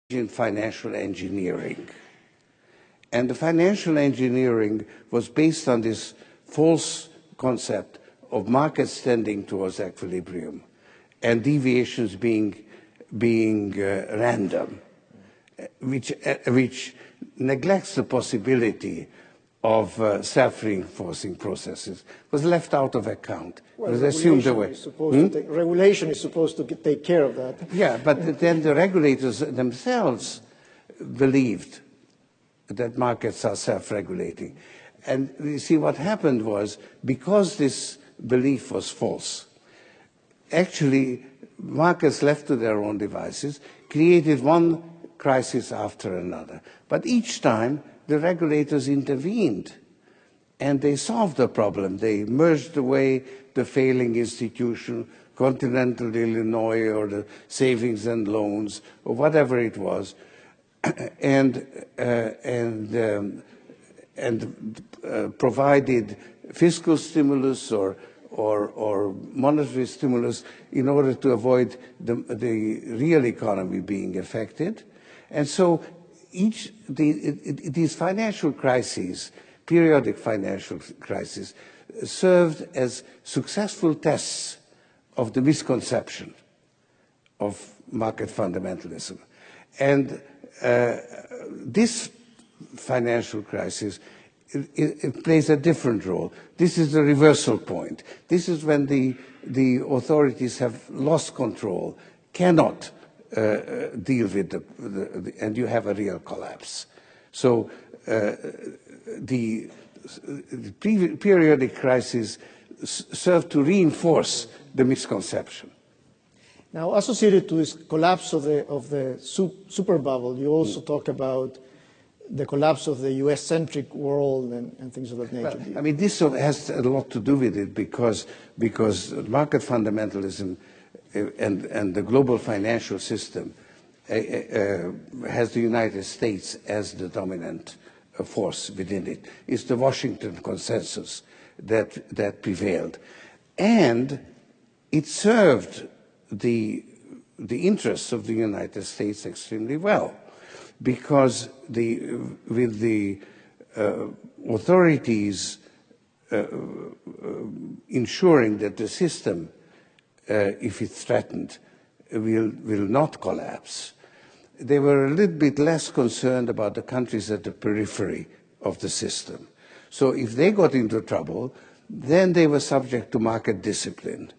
in financial engineering. And the financial engineering was based on this false concept of markets tending towards equilibrium and deviations being random, which neglects the possibility of self-reinforcing processes, was left out of account. Well, it was assumed away. Regulation is supposed to take care of that. Yeah, but then the regulators themselves believed that markets are self-regulating. And you see, what happened was, because this belief was false, actually markets left to their own devices created one crisis after another. But each time the regulators intervened and they solved the problem. They merged away the failing institution, Continental Illinois or the savings and loans or whatever it was, and provided fiscal stimulus or monetary stimulus in order to avoid the real economy being affected. And so these financial crises, periodic financial crises, served as successful tests of the misconception of market fundamentalism. And this financial crisis, it plays a different role. This is the reversal point. This is when the authorities have lost control, cannot deal with and you have a real collapse. So the periodic crises serve to reinforce the misconception. Now, associated to this collapse of the super bubble, you also talk about the collapse of the US-centric world and things of that nature. Well, I mean, this has a lot to do with it because market fundamentalism and the global financial system has the United States as the dominant force within it. It's the Washington consensus that prevailed. And it served the interests of the United States extremely well, because with the authorities ensuring that the system, if it's threatened, will not collapse, they were a little bit less concerned about the countries at the periphery of the system. So if they got into trouble, then they were subject to market discipline.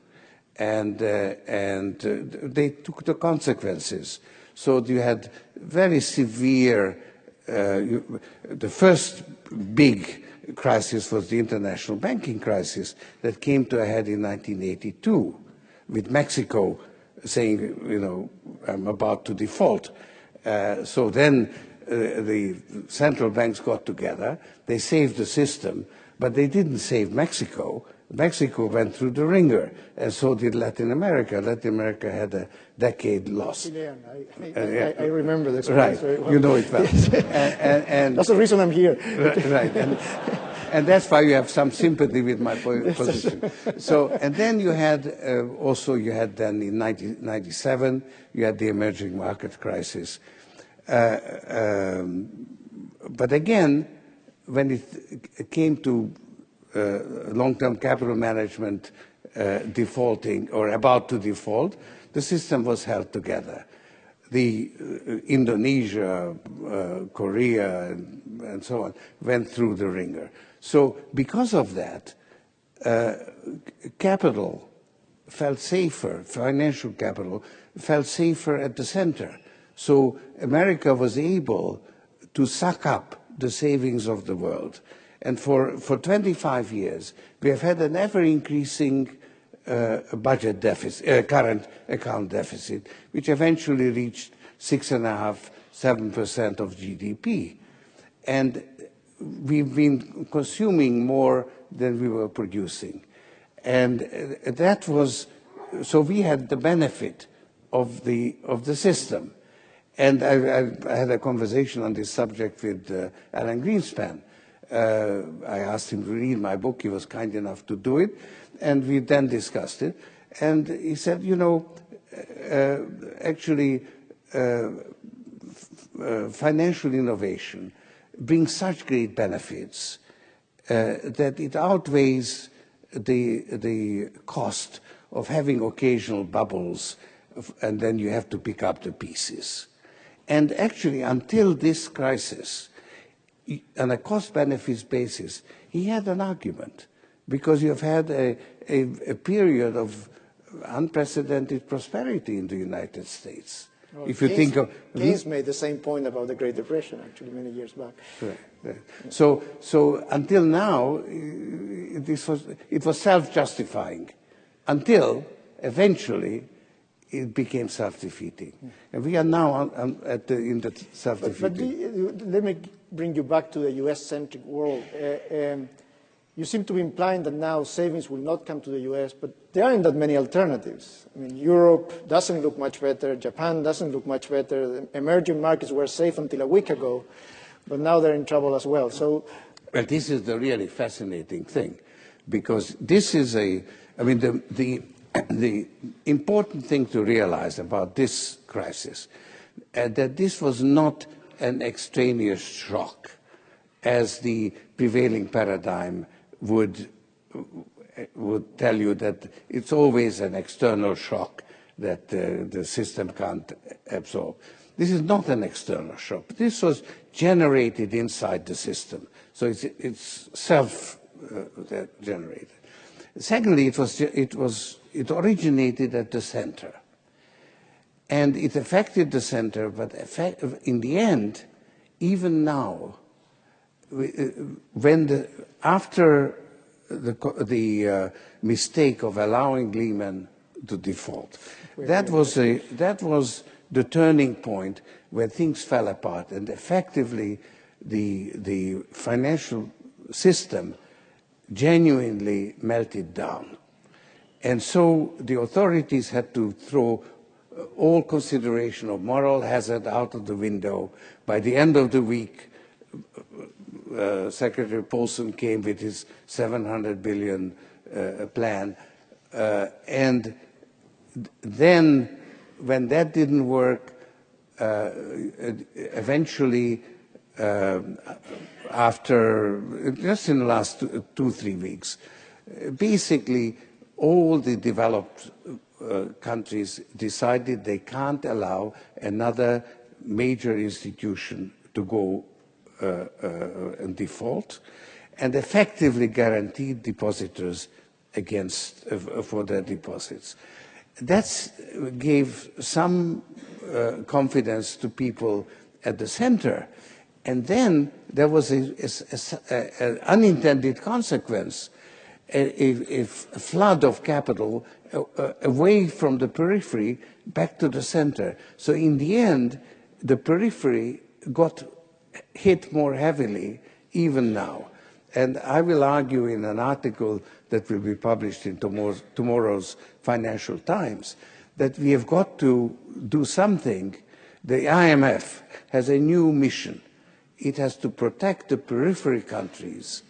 And they took the consequences. So you had very severe, the first big crisis was the international banking crisis that came to a head in 1982, with Mexico saying, you know, I'm about to default. So then the central banks got together, they saved the system, but they didn't save Mexico. Mexico went through the ringer, and so did Latin America. Latin America had a decade lost. I remember this. Right, very well. you know it well. and that's the reason I'm here. Right, and that's why you have some sympathy with my position. So, and then you had you had then in 1997, you had the emerging market crisis. But again, when it came to long-term capital management defaulting or about to default, the system was held together. The Indonesia, Korea, and so on went through the ringer. So because of that, capital felt safer, financial capital felt safer at the center. So America was able to suck up the savings of the world. And for 25 years, we have had an ever-increasing budget deficit, current account deficit, which eventually reached 6.5%, 7% of GDP. And we've been consuming more than we were producing. And that was, so we had the benefit of the system. And I had a conversation on this subject with Alan Greenspan. I asked him to read my book. He was kind enough to do it. And we then discussed it. And he said, you know, actually, financial innovation brings such great benefits that it outweighs the cost of having occasional bubbles, and then you have to pick up the pieces. And actually, until this crisis, on a cost-benefits basis, he had an argument, because you have had a period of unprecedented prosperity in the United States. Well, if you think of Keynes made the same point about the Great Depression, actually, many years back. Right, right. So until now, it was self-justifying, until eventually it became self-defeating. And we are now in the self-defeating. But let me bring you back to the US-centric world. You seem to be implying that now savings will not come to the US, but there aren't that many alternatives. I mean, Europe doesn't look much better. Japan doesn't look much better. The emerging markets were safe until a week ago, but now they're in trouble as well. So, well, this is the really fascinating thing, because this is the important thing to realize about this crisis, that this was not an extraneous shock, as the prevailing paradigm would tell you, that it's always an external shock that the system can't absorb. This is not an external shock. This was generated inside the system, so it's self-generated. Secondly, it originated at the center, and it affected the center. But in the end, even now, after the mistake of allowing Lehman to default, that was the turning point where things fell apart, and effectively the financial system genuinely melted down. And so the authorities had to throw all consideration of moral hazard out of the window. By the end of the week, Secretary Paulson came with his $700 billion plan. And then, when that didn't work, eventually, after just in the last 2-3 weeks, basically all the developed countries decided they can't allow another major institution to go in default, and effectively guaranteed depositors against for their deposits. That gave some confidence to people at the center. And then there was an unintended consequence, a flood of capital away from the periphery back to the center. So in the end, the periphery got hit more heavily, even now. And I will argue in an article that will be published in tomorrow's Financial Times that we have got to do something. The IMF has a new mission. It has to protect the periphery countries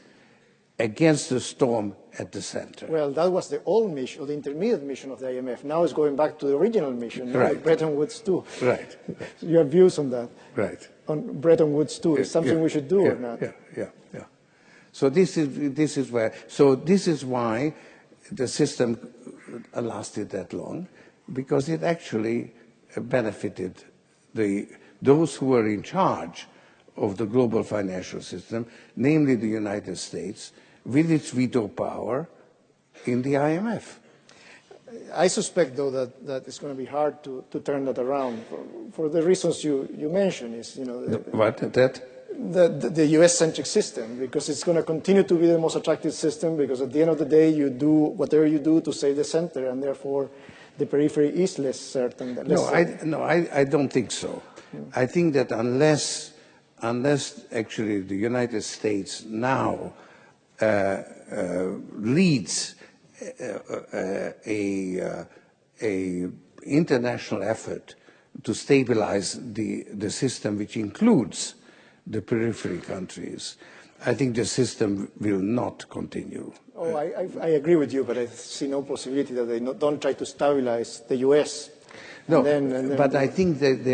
against the storm at the center. Well, that was the old mission, or the intermediate mission of the IMF. Now it's going back to the original mission, right. Like Bretton Woods II. Right. So you have views on that? Right. On Bretton Woods II, is something we should do or not? Yeah. So this is why the system lasted that long, because it actually benefited those who were in charge of the global financial system, namely the United States, with its veto power in the IMF. I suspect, though, that it's going to be hard to turn that around for the reasons you mentioned. Is the U.S.-centric system, because it's going to continue to be the most attractive system, because at the end of the day you do whatever you do to save the center, and therefore the periphery is less certain. I don't think so. I think that unless actually the United States now leads a international effort to stabilize the system, which includes the periphery countries, I think the system will not continue. Oh, I agree with you, but I see no possibility that they don't try to stabilize the U.S. No, but I think that